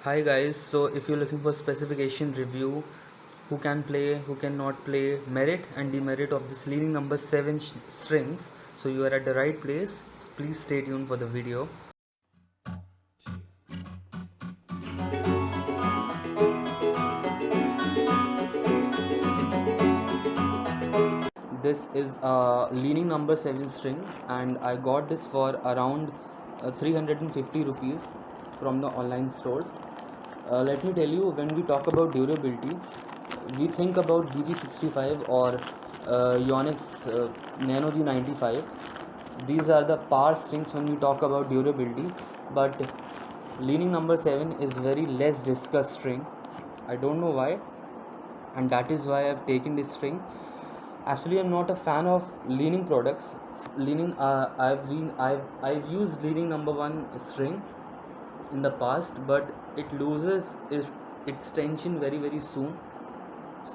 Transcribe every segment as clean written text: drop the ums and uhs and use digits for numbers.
Hi guys, so if you're looking for specification review, who can play, who cannot play, merit and demerit of this leading number 7 strings, so you are at the right place. Please stay tuned for the video. This is a leading number 7 string and I got this for around 350 rupees from the online stores. Let me tell you, when we talk about durability, we think about BG65 or Yonex Nano G95. These are the power strings when we talk about durability, but leaning number 7 is very less discussed string. I don't know why, and that is why I've taken this string. Actually, I'm not a fan of leaning products. Leaning, I've used leaning number 1 string in the past, but it loses its tension very soon.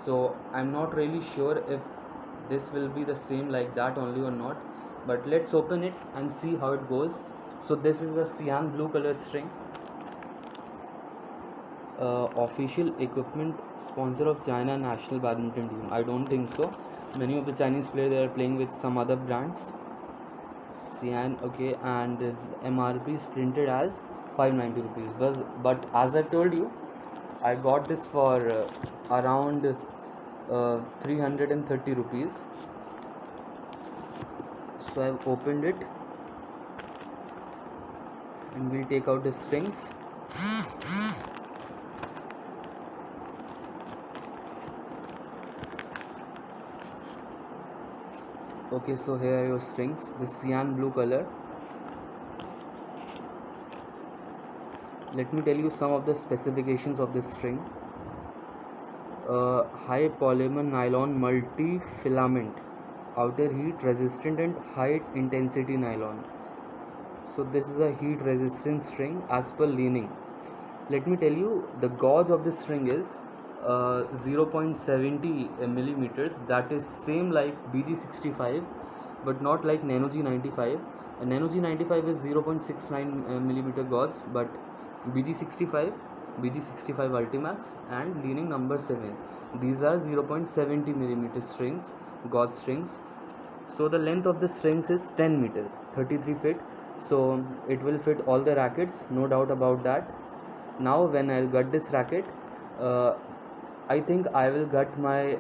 So I'm not really sure if this will be the same like that only or not, but let's open it and see how it goes. So this is a cyan blue color string. Official equipment sponsor of China national badminton team. I don't think so. Many of the Chinese players, they are playing with some other brands. Cyan, okay, and the MRP is printed as 590 rupees. But as I told you, I got this for around 330 rupees. So I've opened it and we'll take out the strings. Okay, so here are your strings, the cyan blue color. Let me tell you some of the specifications of this string. High polymer nylon multi filament, outer heat resistant and high intensity nylon. So this is a heat resistant string as per leaning. Let me tell you, the gauge of this string is 0.70 millimeters. That is same like BG65 but not like Nano G95. Nano G95 is 0.69 millimeter gauge, but BG65, BG65 Ultimax and leaning number 7, these are 0.70 millimeter strings, gauge strings. So the length of the strings is 10 meter, 33 feet. So it will fit all the rackets, no doubt about that. Now when I'll gut this racket, uh, I think I will gut my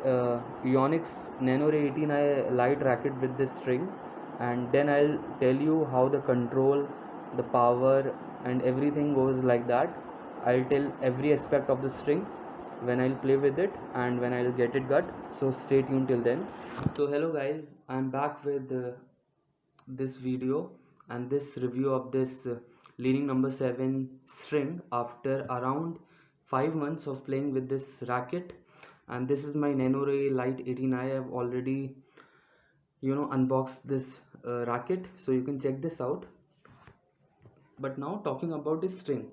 Yonex Nano Ray 18i light racket with this string, and then I'll tell you how the control, the power and everything goes like that. I'll tell every aspect of the string when I'll play with it and when I'll get it gut. So stay tuned till then. So hello guys, I'm back with this video and this review of this leading number 7 string after around 5 months of playing with this racket. And this is my Nano Ray Light 18i. I have already unboxed this racket, so you can check this out. But now talking about this string,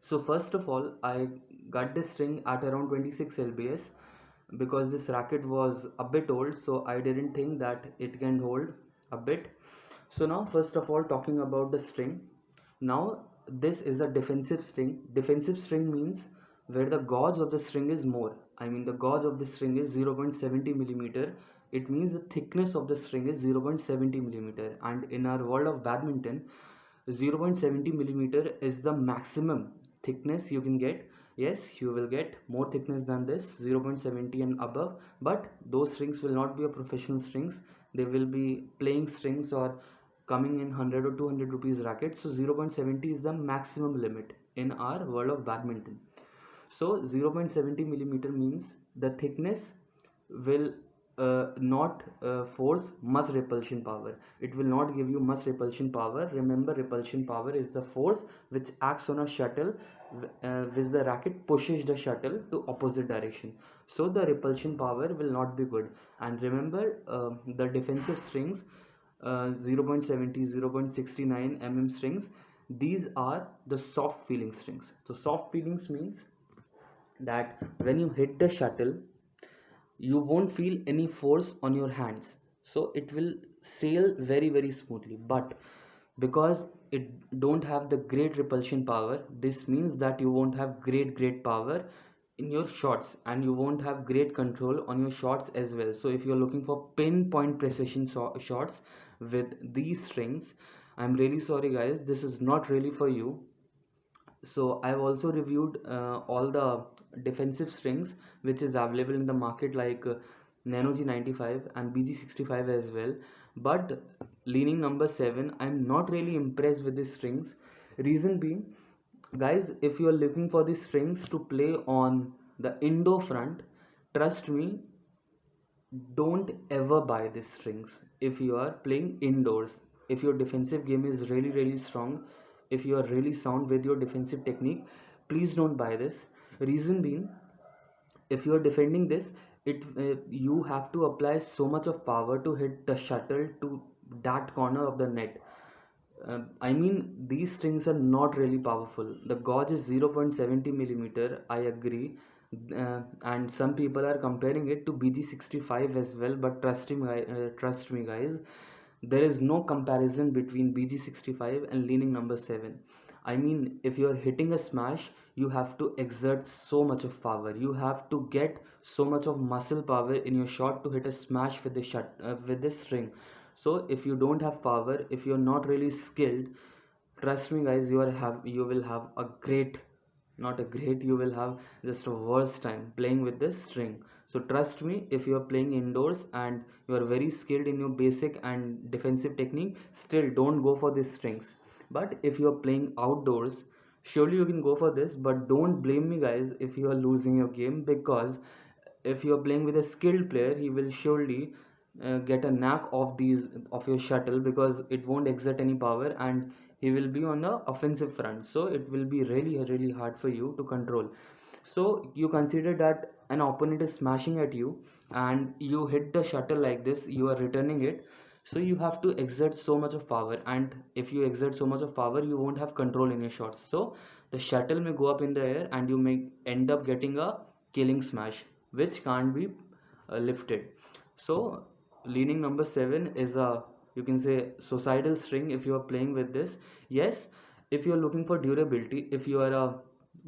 so first of all, I got this string at around 26 lbs because this racket was a bit old, so I didn't think that it can hold a bit. So now first of all, talking about the string, now this is a defensive string. Defensive string means where the gauge of the string is more. I mean the gauge of the string is 0.70 millimeter. It means the thickness of the string is 0.70 millimeter, and in our world of badminton, 0.70 millimeter is the maximum thickness you can get. Yes, you will get more thickness than this 0.70 and above, but those strings will not be a professional strings. They will be playing strings or coming in 100 or 200 rupees racket. So 0.70 is the maximum limit in our world of badminton. So 0.70 millimeter means the thickness will not force much repulsion power. It will not give you much repulsion power. Remember, repulsion power is the force which acts on a shuttle, which the racket pushes the shuttle to opposite direction. So the repulsion power will not be good. And remember, the defensive strings, 0.70, 0.69 mm strings, these are the soft feeling strings. So soft feelings means that when you hit the shuttle, you won't feel any force on your hands, so it will sail very smoothly. But because it don't have the great repulsion power. This means that you won't have great power in your shots, and you won't have great control on your shots as well. So if you're looking for pinpoint precision shots with these strings, I'm really sorry guys, this is not really for you. So I've also reviewed all the defensive strings which is available in the market, like Nano G95 and BG65 as well. But leaning number 7, I'm not really impressed with these strings. Reason being, guys, if you are looking for these strings to play on the indoor front, trust me, don't ever buy these strings if you are playing indoors. If your defensive game is really strong, if you are really sound with your defensive technique, please don't buy this. Reason being, if you are defending this, you have to apply so much of power to hit the shuttle to that corner of the net. I mean, these strings are not really powerful. The gauge is 0.70 millimeter, I agree. And some people are comparing it to BG65 as well, but trust me, guys, there is no comparison between BG65 and leaning number 7. I mean, if you are hitting a smash, you have to exert so much of power. You have to get so much of muscle power in your shot to hit a smash with with this string. So if you don't have power, if you're not really skilled, trust me guys, you will have a great, not a great, you will have just a worse time playing with this string. So trust me, if you are playing indoors and you are very skilled in your basic and defensive technique, still don't go for these strings. But if you are playing outdoors, surely you can go for this. But don't blame me guys if you are losing your game, because if you are playing with a skilled player, he will surely get a knack of these of your shuttle, because it won't exert any power and he will be on the offensive front, so it will be really hard for you to control. So you consider that an opponent is smashing at you and you hit the shuttle like this, you are returning it, so you have to exert so much of power, and if you exert so much of power, you won't have control in your shots. So the shuttle may go up in the air and you may end up getting a killing smash which can't be lifted. So leaning number 7 is a, you can say, suicidal string if you are playing with this. Yes, if you are looking for durability, if you are a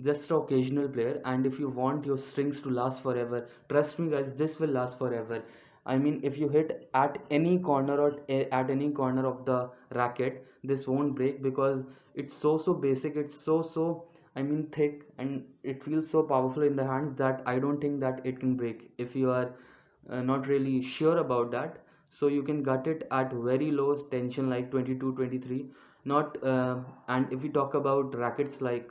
just an occasional player, and if you want your strings to last forever, trust me guys, this will last forever. I mean, if you hit at any corner or at any corner of the racket, this won't break, because it's so basic, it's so I mean thick, and it feels so powerful in the hands that I don't think that it can break. If you are not really sure about that, so you can gut it at very low tension like 22, 23. Not And if we talk about rackets like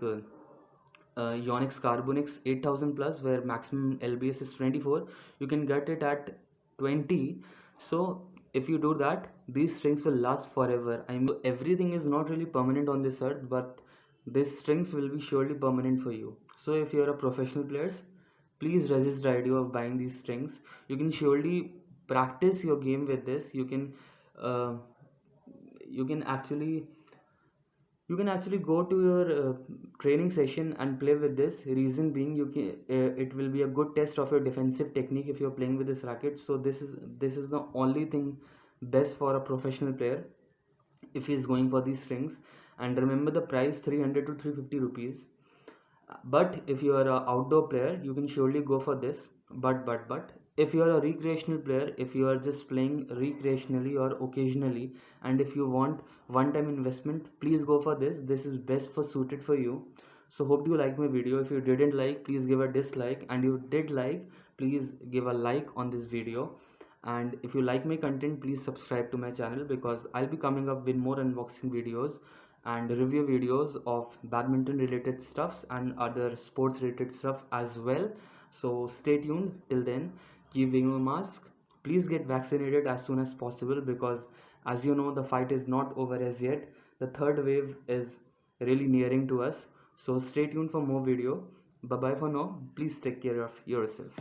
Yonex Carbonix 8000 plus, where maximum LBS is 24, you can get it at 20. So if you do that, these strings will last forever. I mean, everything is not really permanent on this earth, but these strings will be surely permanent for you. So if you are a professional players, please resist the idea of buying these strings. You can surely practice your game with this. Uh, you can actually go to your training session and play with this. Reason being, it will be a good test of your defensive technique if you're playing with this racket. So this is the only thing best for a professional player if he is going for these strings. And remember the price, 300 to 350 rupees. But if you are an outdoor player, you can surely go for this. But if you are a recreational player, if you are just playing recreationally or occasionally, and if you want one time investment, please go for this. This is best for suited for you. So hope you like my video. If you didn't like, please give a dislike, and you did like, please give a like on this video. And if you like my content, please subscribe to my channel, because I'll be coming up with more unboxing videos and review videos of badminton related stuffs and other sports related stuff as well. So stay tuned. Till then, keep wearing a mask. Please get vaccinated as soon as possible, because as you know, the fight is not over as yet. The third wave is really nearing to us. So stay tuned for more video. Bye bye for now. Please take care of yourself.